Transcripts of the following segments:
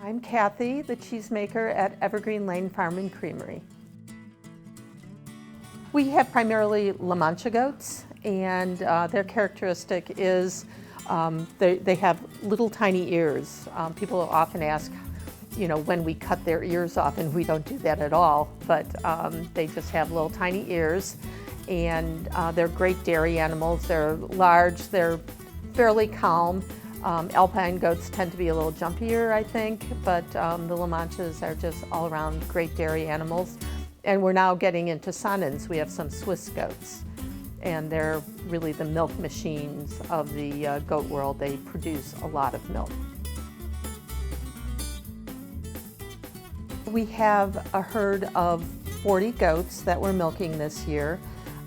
I'm Kathy, the cheesemaker at Evergreen Farm and Creamery. We have primarily La Mancha goats, and their characteristic is they have little tiny ears. People often ask, when we cut their ears off, and we don't do that at all, but they just have little tiny ears, and they're great dairy animals. They're large, they're fairly calm. Alpine goats tend to be a little jumpier, I think, but the La Manchas are just all around great dairy animals. And we're now getting into Sonnens. We have some Swiss goats, and they're really the milk machines of the goat world. They produce a lot of milk. We have a herd of 40 goats that we're milking this year.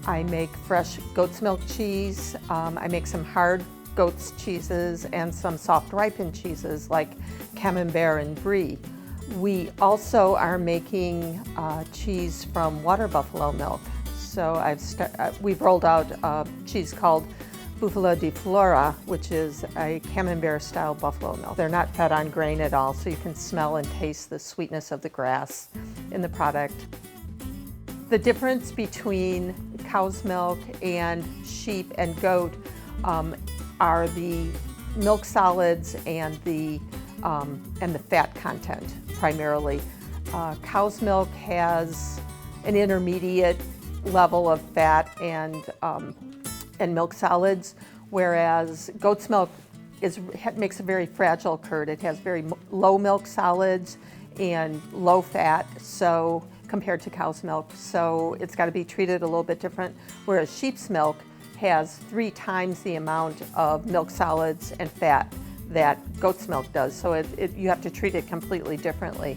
I make fresh goat's milk cheese. I make some hard goat's cheeses and some soft ripened cheeses like Camembert and Brie. We also are making cheese from water buffalo milk. So we've rolled out a cheese called Bufala di Flora, which is a Camembert style buffalo milk. They're not fed on grain at all, so you can smell and taste the sweetness of the grass in the product. The difference between cow's milk and sheep and goat are the milk solids and the fat content primarily. Cow's milk has an intermediate level of fat and milk solids, whereas goat's milk makes a very fragile curd. It has very low milk solids and low fat, so compared to cow's milk, so it's got to be treated a little bit different. Whereas sheep's milk has 3 times the amount of milk solids and fat that goat's milk does, so you have to treat it completely differently.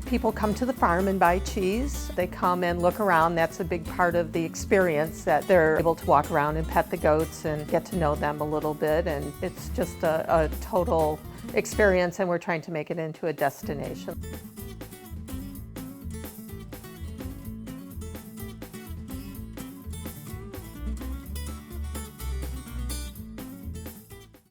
People come to the farm and buy cheese. They come and look around. That's a big part of the experience, that they're able to walk around and pet the goats and get to know them a little bit, and it's just a total experience, and we're trying to make it into a destination.